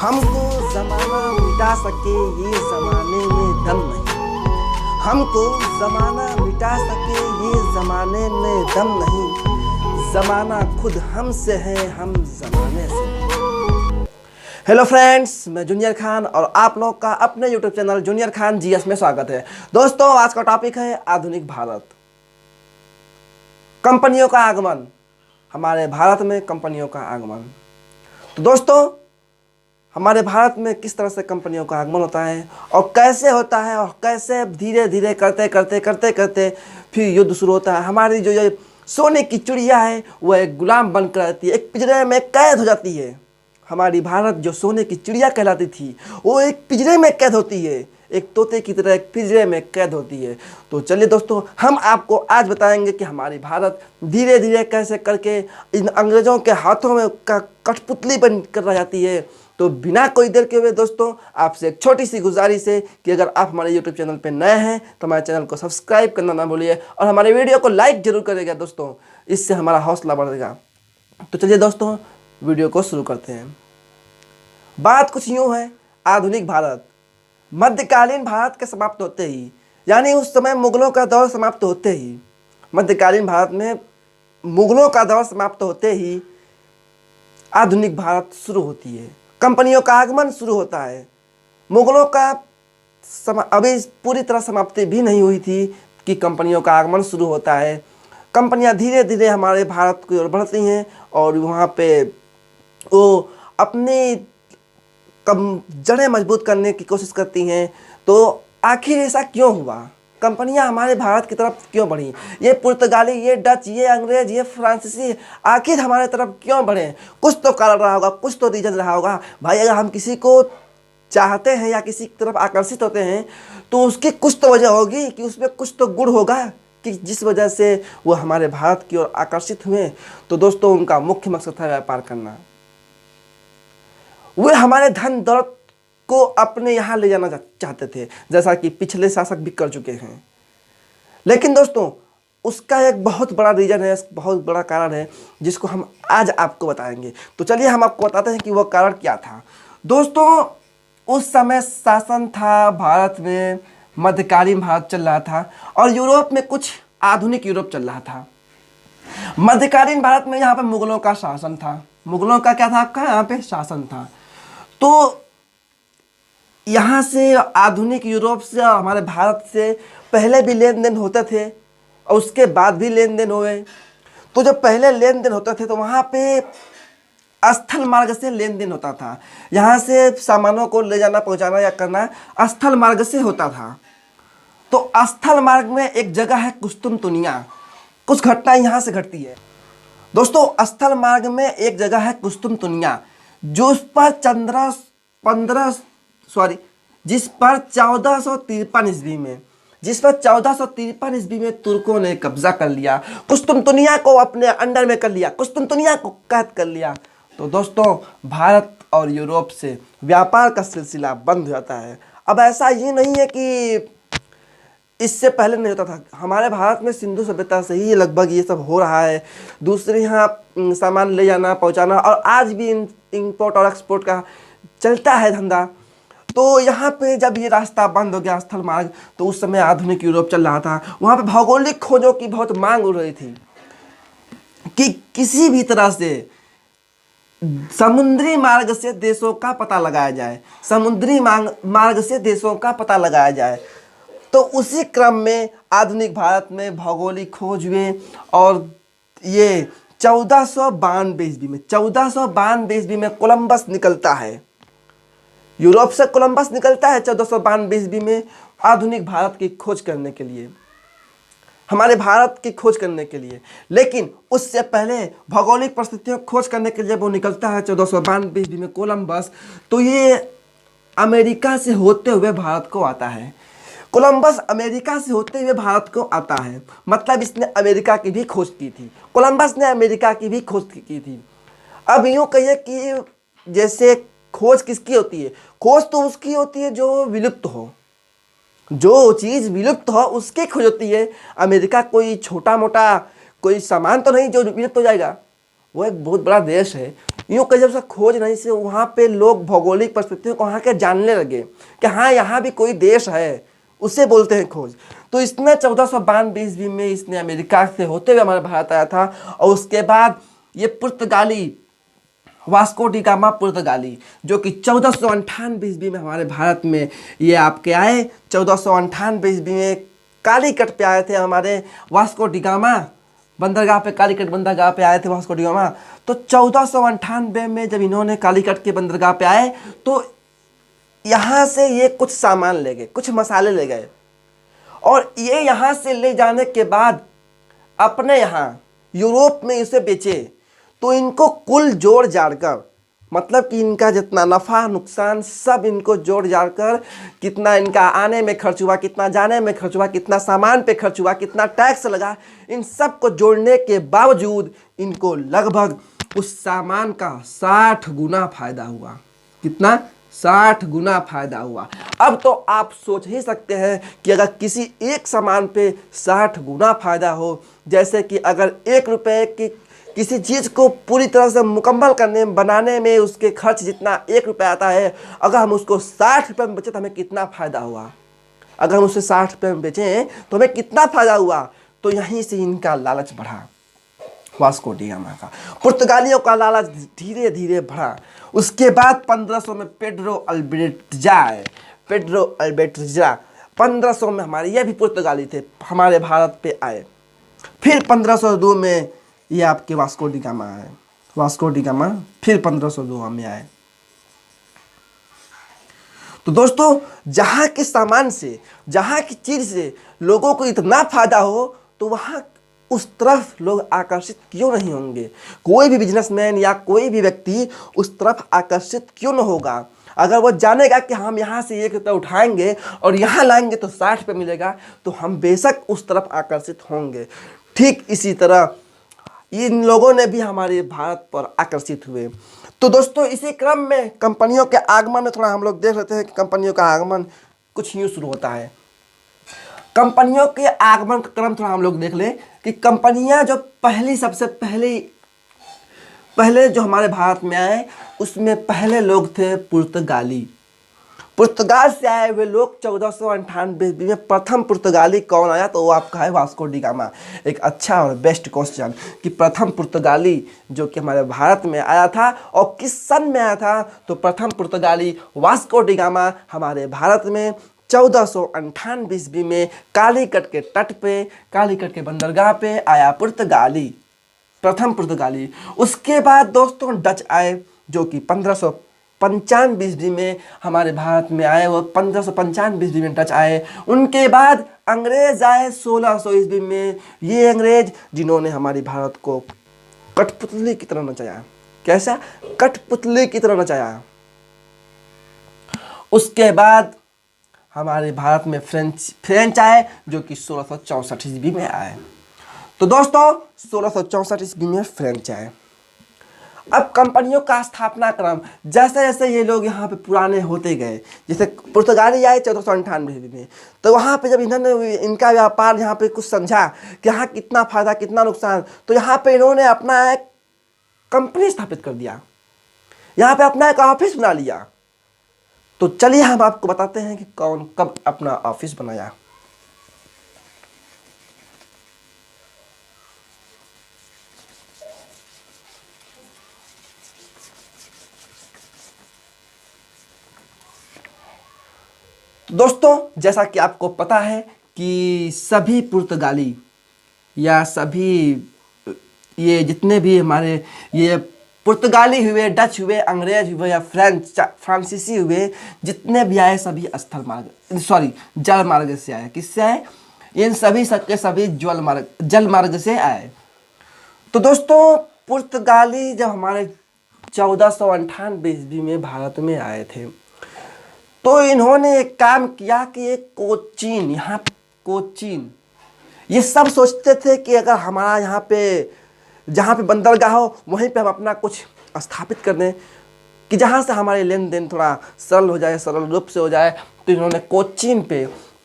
हमको जमाना मिटा सके ये जमाने में दम नहीं। हमको जमाना मिटा सके ये जमाने में दम नहीं। जमाना खुद हमसे है, हम जमाने से। हेलो फ्रेंड्स, मैं जूनियर खान और आप लोग का अपने YouTube channel junior Khan GS में स्वागत है। दोस्तों, आज का टॉपिक है आधुनिक भारत। कंपनियों का आगमन, हमारे भारत में कंपनियों का आगमन। तो दोस्तों, हमारे भारत में किस तरह से कंपनियों का आगमन होता है और कैसे होता है और कैसे धीरे धीरे करते करते फिर युद्ध शुरू होता है। हमारी जो ये सोने की चिड़िया है वह एक गुलाम बनकर रहती है, एक पिंजरे में कैद हो जाती है। हमारी भारत जो सोने की चिड़िया कहलाती थी वो एक पिंजरे में कैद होती है, एक तोते की तरह एक पिंजरे में कैद होती है। तो चलिए दोस्तों, हम आपको आज बताएंगे कि हमारी भारत धीरे धीरे कैसे करके इन अंग्रेजों के हाथों में कठपुतली बन कर रह जाती है। तो बिना कोई देर के हुए दोस्तों, आपसे एक छोटी सी गुजारिश है कि अगर आप हमारे यूट्यूब चैनल पर नए हैं तो हमारे चैनल को सब्सक्राइब करना ना भूलिए और हमारे वीडियो को लाइक जरूर करिएगा दोस्तों, इससे हमारा हौसला बढ़ेगा। तो चलिए दोस्तों, वीडियो को शुरू करते हैं। बात कुछ यूँ है, आधुनिक भारत मध्यकालीन भारत के समाप्त होते ही, यानी उस समय मुगलों का दौर समाप्त होते ही, मध्यकालीन भारत में मुगलों का दौर समाप्त होते ही आधुनिक भारत शुरू होती है। कंपनियों का आगमन शुरू होता है। मुगलों का अभी पूरी तरह समाप्ति भी नहीं हुई थी कि कंपनियों का आगमन शुरू होता है। कंपनियां धीरे धीरे हमारे भारत की ओर बढ़ती हैं और वहाँ पे वो अपनी जड़ें मजबूत करने की कोशिश करती हैं। तो आखिर ऐसा क्यों हुआ? कंपनियां हमारे भारत की तरफ क्यों बढ़ी? ये पुर्तगाली, ये डच, ये अंग्रेज, ये फ्रांसीसी आखिर हमारे तरफ क्यों बढ़े? कुछ तो कारण रहा होगा, कुछ तो रीजन रहा होगा। भाई, अगर हम किसी को चाहते हैं या किसी की तरफ आकर्षित होते हैं तो उसकी कुछ तो वजह होगी, कि उसमें कुछ तो गुण होगा कि जिस वजह से वो हमारे भारत की ओर आकर्षित हुए। तो दोस्तों, उनका मुख्य मकसद था व्यापार करना। वे हमारे धन दौलत को अपने यहाँ ले जाना चाहते थे, जैसा कि पिछले शासक भी कर चुके हैं। लेकिन दोस्तों, उसका एक बहुत बड़ा रीजन है, बहुत बड़ा कारण है, जिसको हम आज आपको बताएंगे। तो चलिए हम आपको बताते हैं कि वह कारण क्या था। दोस्तों, उस समय शासन था भारत में, मध्यकालीन भारत चल रहा था और यूरोप में कुछ आधुनिक यूरोप चल रहा था। मध्यकालीन भारत में यहाँ पे मुगलों का शासन था। मुगलों का क्या था? आपका यहाँ पे शासन था। तो यहाँ से आधुनिक यूरोप से और हमारे भारत से पहले भी लेन देन होते थे और उसके बाद भी लेन देन हुए। तो जब पहले लेन देन होते थे तो वहाँ पे स्थल मार्ग से लेन देन होता था। यहाँ से सामानों को ले जाना, पहुँचाना या करना स्थल मार्ग से होता था। तो स्थल मार्ग में एक जगह है कुस्तुनतुनिया। कुछ घटना यहाँ से घटती है दोस्तों। स्थल मार्ग में एक जगह है कुस्तुनतुनिया, जिस पर 1453 ईस्वी में, तुर्कों ने कब्जा कर लिया। कुस्तुनतुनिया को अपने अंडर में कर लिया, कुस्तुनतुनिया को कैद कर लिया। तो दोस्तों, भारत और यूरोप से व्यापार का सिलसिला बंद हो जाता है। अब ऐसा ये नहीं है कि इससे पहले नहीं होता था। हमारे भारत में सिंधु सभ्यता से ही लगभग ये सब हो रहा है। दूसरे यहाँ सामान ले जाना, पहुँचाना, और आज भी इंपोर्ट और एक्सपोर्ट का चलता है धंधा। तो यहाँ पे जब ये रास्ता बंद हो गया, स्थल मार्ग, तो उस समय आधुनिक यूरोप चल रहा था। वहाँ पे भौगोलिक खोजों की बहुत मांग उड़ रही थी कि किसी भी तरह से समुद्री मार्ग से देशों का पता लगाया जाए, मार्ग से देशों का पता लगाया जाए। तो उसी क्रम में आधुनिक भारत में भौगोलिक खोज हुए और ये 1492 ईस्वी में कोलंबस निकलता है। यूरोप से कोलंबस निकलता है 1492 ईस्वी में आधुनिक भारत की खोज करने के लिए, हमारे भारत की खोज करने के लिए। लेकिन उससे पहले भौगोलिक परिस्थितियों की खोज करने के लिए वो निकलता है 1492 ईस्वी में कोलंबस। तो ये अमेरिका से होते हुए भारत को आता है। कोलंबस अमेरिका से होते हुए भारत को आता है, मतलब इसने अमेरिका की भी खोज की थी। कोलंबस ने अमेरिका की भी खोज की थी। अब यूँ कहिए कि जैसे खोज किसकी होती है? खोज तो उसकी होती है जो विलुप्त हो, जो चीज़ विलुप्त हो उसकी खोज होती है। अमेरिका कोई छोटा मोटा कोई सामान तो नहीं जो विलुप्त हो जाएगा। वो एक बहुत बड़ा देश है। यूँ कहीं जब से खोज नहीं से वहाँ पे लोग भौगोलिक परिस्थितियों को वहाँ के जानने लगे कि हाँ यहाँ भी कोई देश है, उसे बोलते हैं खोज। तो इसने 1492 ईस्वी में इसने अमेरिका से होते हुए हमारे भारत आया था। और उसके बाद ये पुर्तगाली वास्को डी गामा पुर्तगाली जो कि 1498 ईस्वी में हमारे भारत में ये आपके आए। 1498 ईस्वी में कालीकट पे आए थे हमारे वास्को डी गामा, बंदरगाह पे, कालीकट बंदरगाह पे आए थे वास्को डी गामा। तो 1498 में जब इन्होंने कालीकट के बंदरगाह पे आए तो यहाँ से ये कुछ सामान ले गए, कुछ मसाले ले गए, और ये यहाँ से ले जाने के बाद अपने यहाँ यूरोप में इसे बेचे। तो इनको कुल जोड़ जाड़ कर, मतलब कि इनका जितना नफ़ा नुकसान सब इनको जोड़ जाड़ कर कितना इनका आने में खर्च हुआ, कितना जाने में खर्च हुआ, कितना सामान पे खर्च हुआ, कितना टैक्स लगा, इन सब को जोड़ने के बावजूद इनको लगभग उस सामान का 60 गुना फायदा हुआ। कितना? 60 गुना फायदा हुआ। अब तो आप सोच ही सकते हैं कि अगर किसी एक सामान पे 60 गुना फायदा हो, जैसे कि अगर 1 रुपये की किसी चीज़ को पूरी तरह से मुकम्मल करने बनाने में उसके खर्च जितना 1 रुपया आता है, अगर हम उसको 60 रुपये में बेचें तो हमें कितना फ़ायदा हुआ। अगर हम उसे 60 रुपये में बेचें तो हमें कितना फ़ायदा हुआ। तो यहीं से इनका लालच बढ़ा, वास्को डी गामा का, पुर्तगालियों का लालच धीरे धीरे बढ़ा। उसके बाद 1500 में पेड्रो अल्बर्टा आए। पेड्रो अल्बर्टा 1500 में हमारे, ये भी पुर्तगाली थे, हमारे भारत पे आए। फिर 1502 में ये आपके वास्को डी गामा आए। वास्को डी गामा फिर 1502 में आए। तो दोस्तों, जहाँ के सामान से, जहाँ की चीज़ से लोगों को इतना फायदा हो तो वहाँ उस तरफ लोग आकर्षित क्यों नहीं होंगे। कोई भी बिजनेसमैन या कोई भी व्यक्ति उस तरफ आकर्षित क्यों न होगा। अगर वो जानेगा कि हम यहाँ से 1 रुपया उठाएंगे और यहाँ लाएंगे तो 60 रुपये मिलेगा, तो हम बेशक उस तरफ आकर्षित होंगे। ठीक इसी तरह इन लोगों ने भी हमारे भारत पर आकर्षित हुए। तो दोस्तों, इसी क्रम में कंपनियों के आगमन में थोड़ा हम लोग देख लेते हैं कि कंपनियों का आगमन कुछ यूँ शुरू होता है। कंपनियों के आगमन का क्रम थोड़ा हम लोग देख लें कि कंपनियां जो सबसे पहले जो हमारे भारत में आए, उसमें पहले लोग थे पुर्तगाली। पुर्तगाल से आए हुए लोग 1498 में प्रथम पुर्तगाली कौन आया, तो वो आपका है वास्को डी गामा। एक अच्छा और बेस्ट क्वेश्चन कि प्रथम पुर्तगाली जो कि हमारे भारत में आया था और किस सन में आया था, तो प्रथम पुर्तगाली वास्को डी गामा हमारे भारत में 1498 ईस्वी में कालीकट के तट पे, कालीकट के बंदरगाह पे आया पुर्तगाली, प्रथम पुर्तगाली। उसके बाद दोस्तों डच आए जो कि 1595 ईस्वी में हमारे भारत में आए। वो 1595 ईस्वी में डच आए। उनके बाद अंग्रेज आए 1600 ईस्वी में। ये अंग्रेज जिन्होंने हमारी भारत को कठपुतली की तरह नचाया। कैसा? कठपुतली की तरह नचाया। उसके बाद हमारे भारत में फ्रेंच आए जो कि 1664 ईस्वी में आए। तो दोस्तों 1664 ईस्वी में फ्रेंच आए। अब कंपनियों का स्थापना क्रम, जैसे जैसे ये लोग यहाँ पे पुराने होते गए, जैसे पुर्तगाली आए 1498 ईस्वी में, तो वहाँ पे जब इन्होंने इनका व्यापार यहाँ पे कुछ समझा कि यहाँ कितना फायदा कितना नुकसान, तो यहाँ पे इन्होंने अपना एक कंपनी स्थापित कर दिया, यहाँ पे अपना एक ऑफिस बना लिया। तो चलिए हम आपको बताते हैं कि कौन कब अपना ऑफिस बनाया। दोस्तों, जैसा कि आपको पता है कि सभी पुर्तगाली या सभी ये जितने भी हमारे ये पुर्तगाली हुए, डच हुए, अंग्रेज हुए या फ्रांसीसी हुए, जितने भी आए सभी जल मार्ग से आए। किससे आए? इन सभी के सभी जल मार्ग से आए। तो दोस्तों, पुर्तगाली जब हमारे 1498 ईस्वी में भारत में आए थे, तो इन्होंने एक काम किया कि एक कोचीन, ये सब सोचते थे कि अगर हमारा यहाँ पे जहाँ पे बंदरगाह हो वहीं पे हम अपना कुछ स्थापित कर दें कि जहाँ से हमारे लेन देन थोड़ा सरल हो जाए, सरल रूप से हो जाए। तो इन्होंने कोचीन पे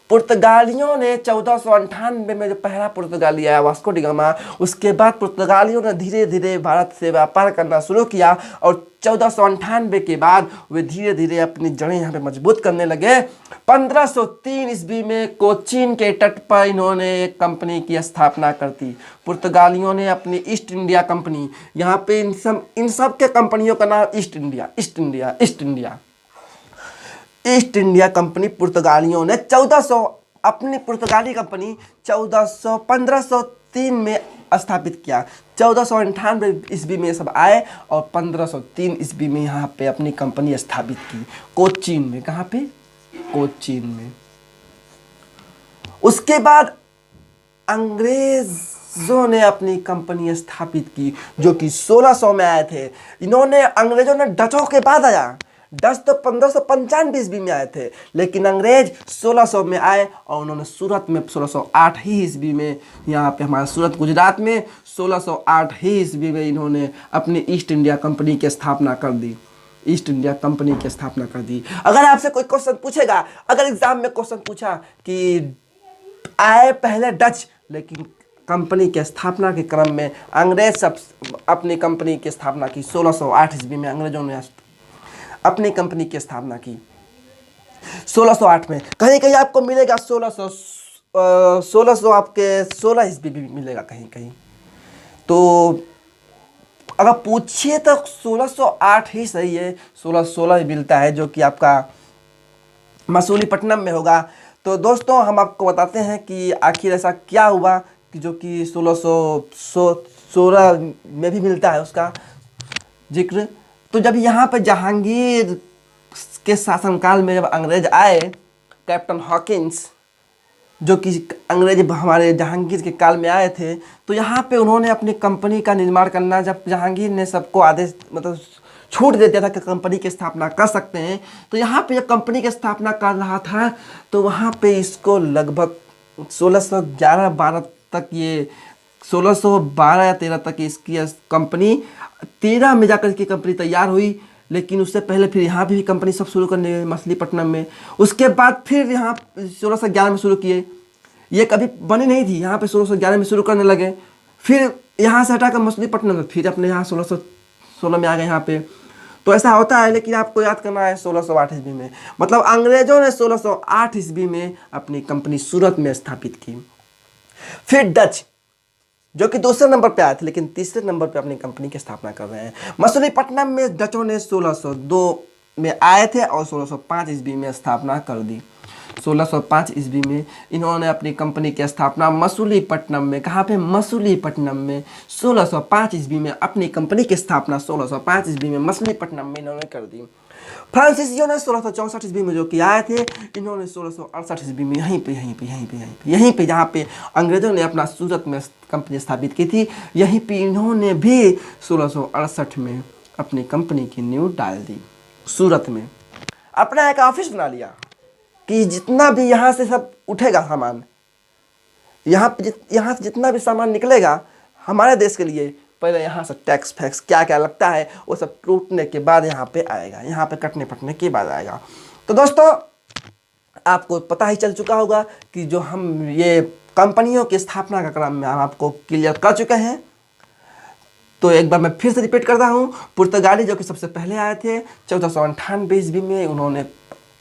पुर्तगालियों ने 1498 में जो पहला पुर्तगाली आया वास्को डी गामा, उसके बाद पुर्तगालियों ने धीरे धीरे भारत से व्यापार करना शुरू किया और 1498 के बाद वे धीरे धीरे अपनी जड़ें यहाँ पे मजबूत करने लगे। 1503 ईस्वी में कोचीन के तट पर इन्होंने एक कंपनी की स्थापना कर दी। पुर्तगालियों ने अपनी ईस्ट इंडिया कंपनी, यहाँ पे इन सब के कंपनियों का नाम east India, east India, east India, east India company पुर्तगालियों ने 1400 अपनी पुर्तगाली कंपनी 1503 में स्थापित किया। 1498 ईस्वी में सब आए और 1503 ईस्वी में यहाँ पे अपनी कंपनी स्थापित की कोचीन में। कहाँ पे? कोचीन में। उसके बाद अंग्रेजों ने अपनी कंपनी स्थापित की जो कि 1600 में आए थे। अंग्रेजों ने डचों के बाद आया। डच तो 1595 ईस्वी में आए थे, लेकिन अंग्रेज 1600 में आए और उन्होंने सूरत में 1608 ही ईस्वी में, यहाँ पे हमारा सूरत गुजरात में 1608 ही ईस्वी में इन्होंने अपनी ईस्ट इंडिया कंपनी की स्थापना कर दी। ईस्ट इंडिया कंपनी की स्थापना कर दी। अगर आपसे कोई क्वेश्चन पूछेगा, अगर एग्जाम में क्वेश्चन पूछा कि आए पहले डच, लेकिन कंपनी के स्थापना के क्रम में अंग्रेज सब अपनी कंपनी की स्थापना की 1608 ईस्वी में। अंग्रेजों ने अपनी कंपनी की स्थापना की 1608 में। कहीं कहीं आपको मिलेगा 1600 आपके 16 ईस्वी भी मिलेगा कहीं कहीं। तो अगर पूछिए तो 1608 ही सही है। 1616 ही मिलता है जो कि आपका मसूलीपट्टनम में होगा। तो दोस्तों हम आपको बताते हैं कि आखिर ऐसा क्या हुआ कि जो कि 1616 में भी मिलता है उसका जिक्र। तो जब यहाँ पर जहांगीर के शासनकाल में जब अंग्रेज आए, कैप्टन हॉकिंस जो कि अंग्रेज हमारे जहांगीर के काल में आए थे, तो यहाँ पे उन्होंने अपनी कंपनी का निर्माण करना, जब जहांगीर ने सबको आदेश मतलब छूट दे दिया था कि कंपनी की स्थापना कर सकते हैं, तो यहाँ पे जब कंपनी की स्थापना कर रहा था तो वहाँ पे इसको लगभग 1611-12 तक, ये 1612 या 13 तक इसकी कंपनी, 13 में जाकर इसकी कंपनी तैयार हुई। लेकिन उससे पहले फिर यहाँ भी कंपनी सब शुरू करने गए मछलीपट्टनम में। उसके बाद फिर यहाँ 1611 में शुरू किए, ये कभी बनी नहीं थी, यहाँ पे 1611 में शुरू करने लगे। फिर यहाँ से हटाकर मछलीपट्टनम, फिर अपने यहाँ 1616 में आ गए यहाँ पे। तो ऐसा होता है, लेकिन आपको याद करना है 1608 ईस्वी में, मतलब अंग्रेजों ने 1608 ईस्वी में अपनी कंपनी सूरत में स्थापित की। फिर डच जो कि दूसरे नंबर पे आए थे, लेकिन तीसरे नंबर पे अपनी कंपनी की स्थापना कर रहे हैं। मछलीपट्टनम में डचों ने 1602 में आए थे और 1605 ईस्वी में स्थापना कर दी। 1605 ईस्वी में इन्होंने अपनी कंपनी की स्थापना मछलीपट्टनम में, कहाँ पे? मछलीपट्टनम में 1605 ईस्वी में अपनी कंपनी की स्थापना 1605 ईस्वी में मछलीपट्टनम में इन्होंने कर दी। फ्रांसीसियों ने 1664 ईस्वी में जो कि आए थे, इन्होंने 1668 ईस्वी में यहीं पे जहाँ पे अंग्रेजों ने अपना सूरत में कंपनी स्थापित की थी, यहीं पे इन्होंने भी 1668 में अपनी कंपनी की नींव डाल दी। सूरत में अपना एक ऑफिस बना लिया कि जितना भी यहाँ से सब उठेगा सामान, यहाँ से जितना भी सामान निकलेगा हमारे देश के लिए, पहले यहाँ से टैक्स फैक्स क्या क्या लगता है वो सब टूटने के बाद यहाँ पे आएगा, यहाँ पे कटने पटने के बाद आएगा। तो दोस्तों आपको पता ही चल चुका होगा कि जो हम ये कंपनियों की स्थापना का क्रम में हम आपको क्लियर कर चुके हैं। तो एक बार मैं फिर से रिपीट करता हूँ। पुर्तगाली जो कि सबसे पहले आए थे 1498 ईस्वी में, उन्होंने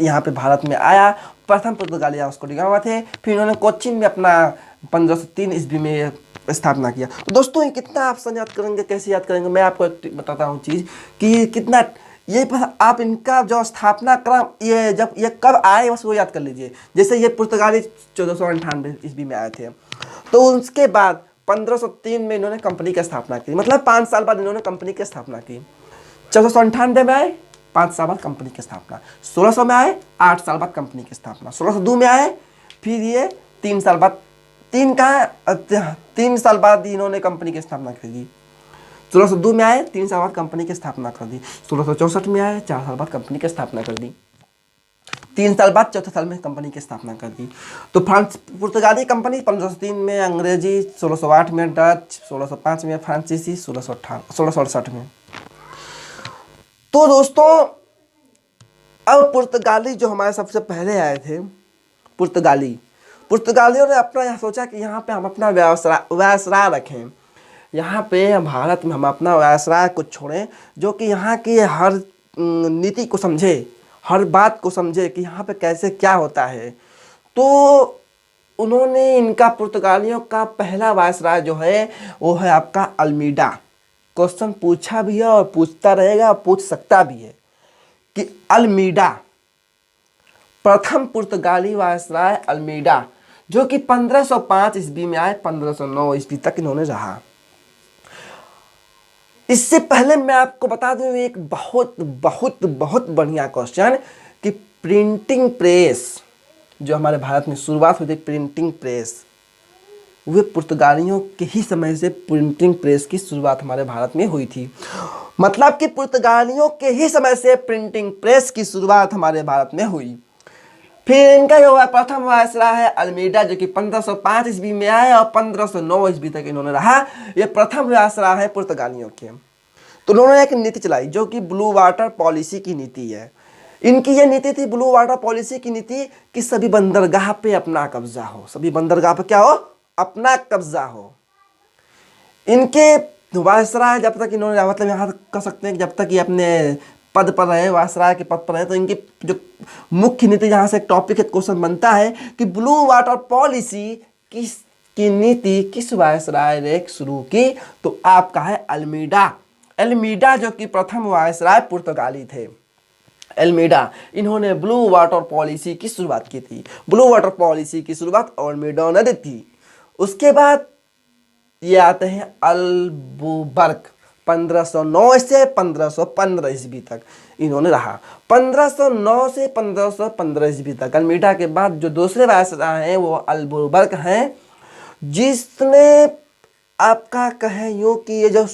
यहाँ पे भारत में आया। प्रथम पुर्तगाली वास्को डी गामा थे। फिर उन्होंने कोचीन में अपना 1503 ईस्वी में स्थापना किया। तो दोस्तों ये कितना आप सन याद करेंगे, कैसे याद करेंगे, मैं आपको एक बताता हूँ चीज़ कि कितना ये आप इनका जो स्थापना क्रम ये जब ये कब आए बस वो याद कर लीजिए। जैसे ये पुर्तगाली 1498 ईस्वी में आए थे, तो उसके बाद 1503 में इन्होंने कंपनी की स्थापना की, मतलब 5 साल बाद इन्होंने कंपनी की स्थापना की। 1498 में आए, 5 साल बाद कंपनी की स्थापना। 1600 में आए, 8 साल बाद कंपनी की स्थापना। 1602 में आए, फिर ये 3 साल बाद 3 साल बाद इन्होंने कंपनी की स्थापना कर दी। 1602 में आए, 3 साल बाद कंपनी की स्थापना कर दी। 1664 में आए, 4 साल बाद कंपनी की स्थापना कर दी। 3 साल बाद चौथे साल में कंपनी की स्थापना कर दी। तो पुर्तगाली कंपनी 1503 में, अंग्रेजी 1608 में, डच 1605 में, फ्रांसीसी 1668 में। तो दोस्तों अब पुर्तगाली जो हमारे सबसे पहले आए थे पुर्तगाली। पुर्तगालियों ने अपना यह सोचा कि यहाँ पे हम अपना वायसराय रखें, यहाँ पे भारत में हम अपना वायसराय को छोड़ें जो कि यहाँ की हर नीति को समझे, हर बात को समझे कि यहाँ पे कैसे क्या होता है। तो उन्होंने इनका पुर्तगालियों का पहला वायसराय जो है वो है आपका अल्मीडा। क्वेश्चन पूछा भी है और पूछता रहेगा और पूछ सकता भी है कि अल्मीडा, प्रथम पुर्तगाली वायसराय अल्मीडा, जो कि 1505 ईस्वी में आए, 1509 ईस्वी तक इन्होंने रहा। इससे पहले मैं आपको बता दूं एक बहुत बहुत बहुत बढ़िया क्वेश्चन कि प्रिंटिंग प्रेस जो हमारे भारत में शुरुआत हुई थी, प्रिंटिंग प्रेस, वे पुर्तगालियों के ही समय से प्रिंटिंग प्रेस की शुरुआत हमारे भारत में हुई थी। मतलब कि पुर्तगालियों के ही समय से प्रिंटिंग प्रेस की शुरुआत हमारे भारत में हुई। फिर इनका जो प्रथम वायसराय है अल्मीडा, जो कि 1505 ईस्वी में आए और 1509 ईस्वी तक इन्होंने रहा। ये प्रथम वायसराय है पुर्तगालियों के। तो उन्होंने एक नीति चलाई जो कि ब्लू वाटर पॉलिसी की नीति है। इनकी ये नीति थी, ब्लू वाटर पॉलिसी की नीति, कि सभी बंदरगाह पे अपना कब्जा हो, सभी बंदरगाह पे क्या हो, अपना कब्जा हो। इनके वायसराय जब तक इन्होंने, मतलब यहाँ कह सकते हैं कि जब तक ये अपने पद पर रहे, वायसराय के पद पर रहे, तो इनकी जो मुख्य नीति, जहाँ से टॉपिक क्वेश्चन बनता है कि ब्लू वाटर पॉलिसी की नीति किस वायसराय ने शुरू की, तो आपका है अल्मीडा। अल्मीडा जो कि प्रथम वायसराय पुर्तगाली थे, अल्मीडा, इन्होंने ब्लू वाटर पॉलिसी की शुरुआत की थी। ब्लू वाटर पॉलिसी की शुरुआत अल्मीडा ने दी थी। उसके बाद ये आते हैं अल्बुकर्क, 1509 से 1515 ईस्वी तक इन्होंने रहा। 1509 से 1515 ईस्वी तक। अल्मीडा के बाद जो दूसरे वायसराय हैं वो अल्बुकर्क हैं, जिसने आपका कहे यूँ कि ये जो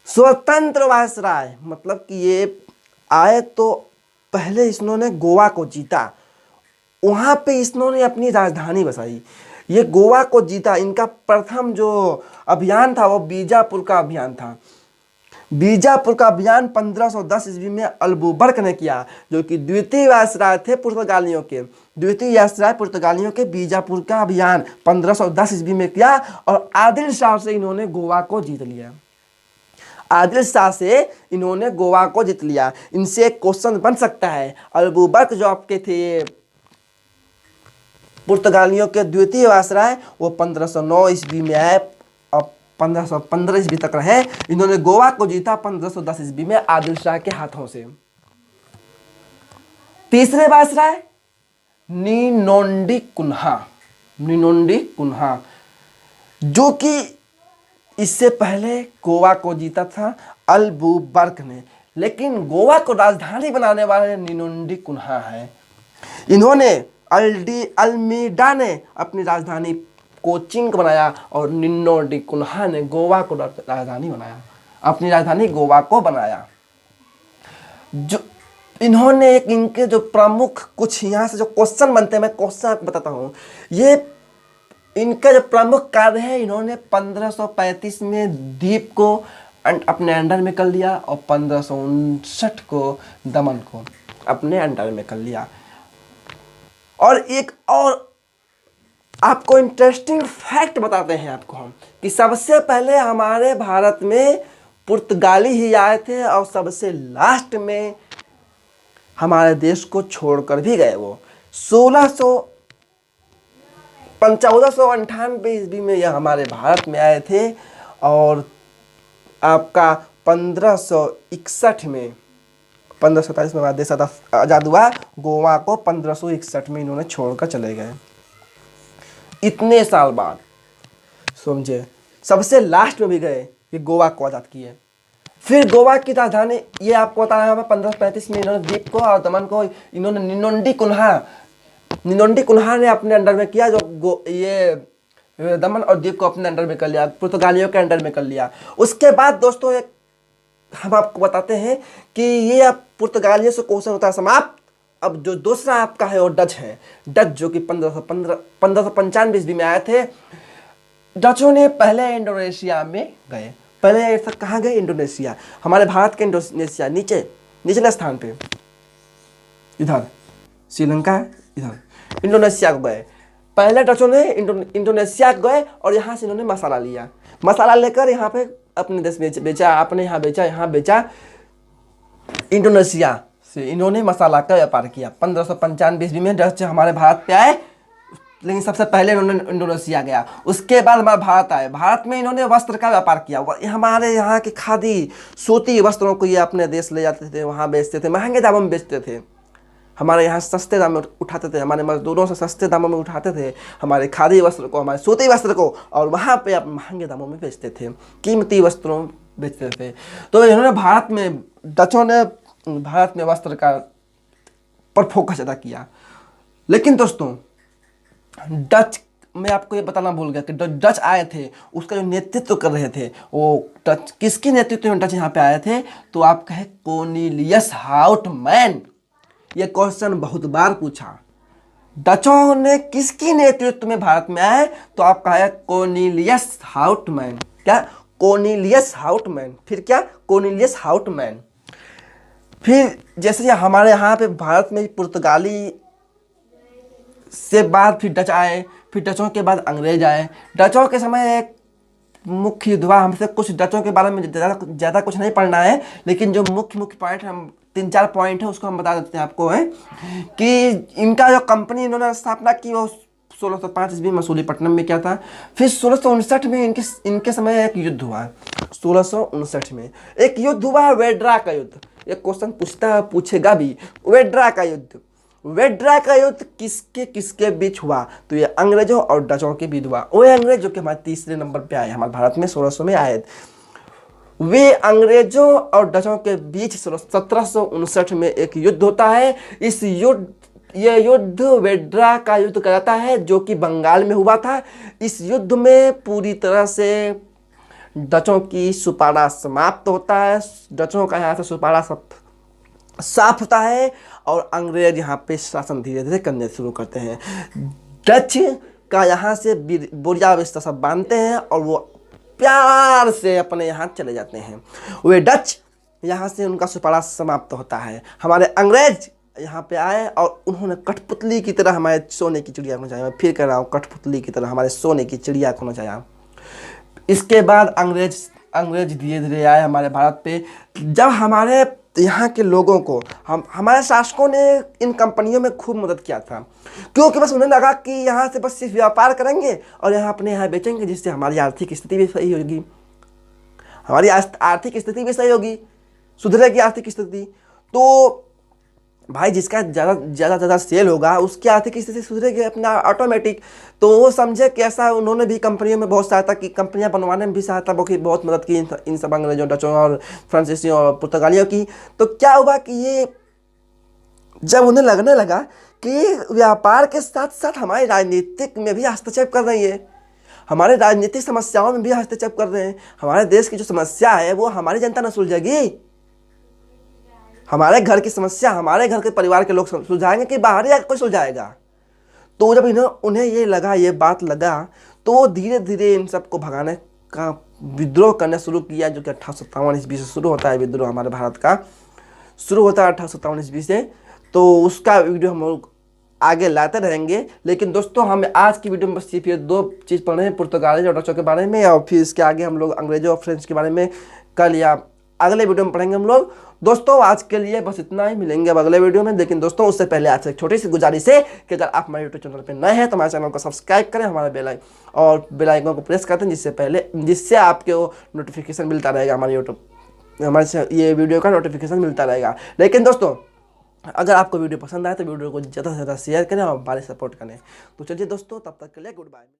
स्वतंत्र वायसराय, मतलब कि ये आए तो पहले इन्होंने गोवा को जीता, वहाँ पे इन्होंने अपनी राजधानी बसाई, ये गोवा को जीता। इनका प्रथम जो अभियान था वो बीजापुर का अभियान था। बीजापुर का अभियान 1510 ईस्वी में अल्बुकर्क ने किया, जो कि द्वितीय वायसराय थे पुर्तगालियों के। द्वितीय वायसराय पुर्तगालियों के बीजापुर का अभियान 1510 ईस्वी में किया और आदिल शाह से इन्होंने गोवा को जीत लिया। आदिल शाह से इन्होंने गोवा को जीत लिया। इनसे एक क्वेश्चन बन सकता है, अल्बुकर्क जो आपके थे पुर्तगालियों के द्वितीय वायसराय, वो 1509 ईस्वी में आए और 1515 ईस्वी तक रहे। इन्होंने गोवा को जीता 1510 ईस्वी में आदिल शाह के हाथों से। तीसरे वायसराय निनोंडी कुन्हा, जो कि इससे पहले गोवा को जीता था अल्बुकर्क ने, लेकिन गोवा को राजधानी बनाने वाले निनोंडी कुन्हा है। इन्होंने अल्मीडा ने अपनी राजधानी कोचिन को बनाया और निनोंडी कुन्हा ने गोवा को राजधानी बनाया, अपनी राजधानी गोवा को बनाया। जो इन्होंने एक, इनके जो प्रमुख कुछ यहाँ से जो क्वेश्चन बनते हैं, मैं क्वेश्चन आपको बताता हूँ। ये इनका जो प्रमुख कार्य है, इन्होंने 1535 में द्वीप को अपने अंडर में कर लिया और 1559 को दमन को अपने अंडर में कर लिया। और एक और आपको इंटरेस्टिंग फैक्ट बताते हैं आपको हम, कि सबसे पहले हमारे भारत में पुर्तगाली ही आए थे और सबसे लास्ट में हमारे देश को छोड़कर भी गए। वो 1498 ईस्वी में यह हमारे भारत में आए थे और आपका 1561 में, 1547 में हमारा देश आज़ाद हुआ। गोवा को 1561 में इन्होंने छोड़कर चले गए। इतने साल बाद समझे, सबसे लास्ट में भी गए कि गोवा को आज़ाद किए। फिर गोवा की राजधानी, ये आपको बताया है, 1535 में इन्होंने द्वीप को और दमन को इन्होंने निनोंडी कुन्हा ने अपने अंडर में किया, जो ये दमन और द्वीप को अपने अंडर में कर लिया, पुर्तगालियों के अंडर में कर लिया। उसके बाद दोस्तों एक हम आपको बताते हैं कि ये अब पुर्तगालियों से क्वेश्चन होता है समाप्त। अब जो दूसरा आपका है वो डच है। डच जो कि 1595 ईस्वी में आए थे। डचों ने पहले इंडोनेशिया में गए। पहले कहाँ गए? इंडोनेशिया। हमारे भारत के इंडोनेशिया निचले स्थान पे, इधर श्रीलंका इधर इंडोनेशिया को गए। पहले डचों ने इंडोनेशिया गए और यहाँ से इन्होंने मसाला लिया, मसाला लेकर यहाँ पे अपने देश में बेचा, अपने यहाँ बेचा, यहाँ बेचा। इंडोनेशिया से इन्होंने मसाला का व्यापार किया। 1595 ईस्वी में डच हमारे भारत पे आए, लेकिन सबसे पहले इन्होंने इंडोनेशिया गया। उसके बाद हमारे भारत आए। भारत में इन्होंने वस्त्र का व्यापार किया। हमारे यहाँ के खादी सूती वस्त्रों को ये अपने देश ले जाते थे, वहाँ बेचते थे, महंगे दामों में बेचते थे। हमारे यहाँ सस्ते दाम में उठाते थे, हमारे मजदूरों से सस्ते दामों में उठाते थे हमारे खादी वस्त्र को, हमारे सूती वस्त्र को, और वहाँ पे आप महंगे दामों में बेचते थे, कीमती वस्त्रों बेचते थे। तो इन्होंने भारत में, डचों ने भारत में वस्त्र का पर फोकस ज़्यादा किया। लेकिन दोस्तों डच, मैं आपको ये बताना भूल गया कि डच आए थे, उसका जो नेतृत्व कर रहे थे वो डच, किसके नेतृत्व में डच यहाँ पे आए थे? तो आप कहे कोर्नेलियस हाउटमैन। ये क्वेश्चन बहुत बार पूछा, डचों ने किसकी नेतृत्व में भारत में आए? तो आप कहे कोर्नेलियस हाउटमैन। क्या? Cornelius Houtman. फिर क्या? Cornelius Houtman. फिर जैसे हमारे यहाँ पे भारत में पुर्तगाली से बाद फिर डच आए, फिर डचों के बाद अंग्रेज आए। डचों के समय एक मुख्य युद्ध हुआ। हमसे कुछ डचों के बारे में ज़्यादा कुछ नहीं पढ़ना है, लेकिन जो मुख्य पॉइंट हम 3-4 पॉइंट है उसको हम बता देते हैं आपको, है कि इनका जो कंपनी इन्होंने स्थापना की वो 1605 ईस्वी मसूलीपट्टनम में क्या था। फिर 1659 में इनके समय एक युद्ध हुआ। 1659 में एक युद्ध हुआ, वेड्रा का युद्ध। ये क्वेश्चन पूछेगा भी, वेड्रा का युद्ध। वेड्रा का युद्ध किसके किसके बीच हुआ? तो ये अंग्रेजों और डचों के बीच हुआ। वो अंग्रेज जो कि हमारे तीसरे नंबर पे आए, हमारे भारत में 1600 में आए, वे अंग्रेजों और डचों के बीच 1759 में एक युद्ध होता है। ये युद्ध वेड्रा का युद्ध कहलाता है, जो कि बंगाल में हुआ था। इस युद्ध में पूरी तरह से डचों की सुपारा समाप्त होता है, डचों का यहाँ से सुपारा साफ होता है और अंग्रेज यहाँ पे शासन धीरे धीरे करने शुरू करते हैं। डच का यहाँ से बोरिया बिस्तर सब बांधते हैं और वो प्यार से अपने यहाँ चले जाते हैं। वे डच यहाँ से उनका सुपारा समाप्त होता है। हमारे अंग्रेज यहाँ पे आए और उन्होंने कठपुतली की तरह हमारे सोने की चिड़िया को नचाया। मैं फिर कह रहा हूँ, कठपुतली की तरह हमारे सोने की चिड़िया को नचाया। इसके बाद अंग्रेज धीरे धीरे आए हमारे भारत पे। जब हमारे यहाँ के लोगों को हमारे शासकों ने इन कंपनियों में खूब मदद किया था, क्योंकि बस उन्हें लगा कि यहाँ से बस सिर्फ व्यापार करेंगे और यहाँ अपने यहाँ बेचेंगे, जिससे हमारी आर्थिक स्थिति भी सही होगी, हमारी आर्थिक स्थिति भी सही होगी, सुधरेगी आर्थिक स्थिति। तो भाई जिसका ज़्यादा सेल होगा उसकी आर्थिक स्थिति सुधरेगी अपना ऑटोमेटिक। तो वो समझे कि ऐसा उन्होंने भी कंपनियों में बहुत सहायता की, कंपनियां बनवाने में भी सहायता बहुत मदद की इन सब अंग्रेजों, डचों और फ्रांसीसियों और पुर्तगालियों की। तो क्या हुआ कि ये जब उन्हें लगने लगा कि व्यापार के साथ साथ हमारे राजनीतिक में भी हस्तक्षेप कर रही है, हमारे राजनीतिक समस्याओं में भी हस्तक्षेप कर रहे हैं, हमारे देश की जो समस्या है वो हमारी जनता न सुलझेगी, हमारे घर की समस्या हमारे घर के परिवार के लोग सुलझाएंगे कि बाहरी कोई सुलझाएगा। तो जब उन्हें ये लगा, ये बात लगा, तो धीरे धीरे इन सबको भगाने का विद्रोह करना शुरू किया, जो कि 1857 ईस्वी से शुरू होता है। विद्रोह हमारे भारत का शुरू होता है 1857 ईस्वी से। तो उसका वीडियो हम लोग आगे लाते रहेंगे। लेकिन दोस्तों हम आज की वीडियो में बस सिर्फ ये 2 चीज़ पढ़ रहे हैं, पुर्तगाली और डचों के बारे में, और फिर इसके आगे हम लोग अंग्रेजों और फ्रेंच के बारे में कल या अगले वीडियो में पढ़ेंगे हम लोग। दोस्तों आज के लिए बस इतना ही, मिलेंगे अब अगले वीडियो में। लेकिन दोस्तों उससे पहले आपसे एक छोटी सी गुजारिश है कि अगर आप हमारे यूट्यूब चैनल पर नए हैं तो हमारे चैनल को सब्सक्राइब करें, हमारे बेल आइकन को प्रेस करते हैं, जिससे आपको नोटिफिकेशन मिलता रहेगा, हमारे ये वीडियो का नोटिफिकेशन मिलता रहेगा। लेकिन दोस्तों अगर आपको वीडियो पसंद आए तो वीडियो को ज़्यादा से ज़्यादा शेयर करें और हमारे सपोर्ट करें। तो चलिए दोस्तों, तब तक के लिए गुड बाय।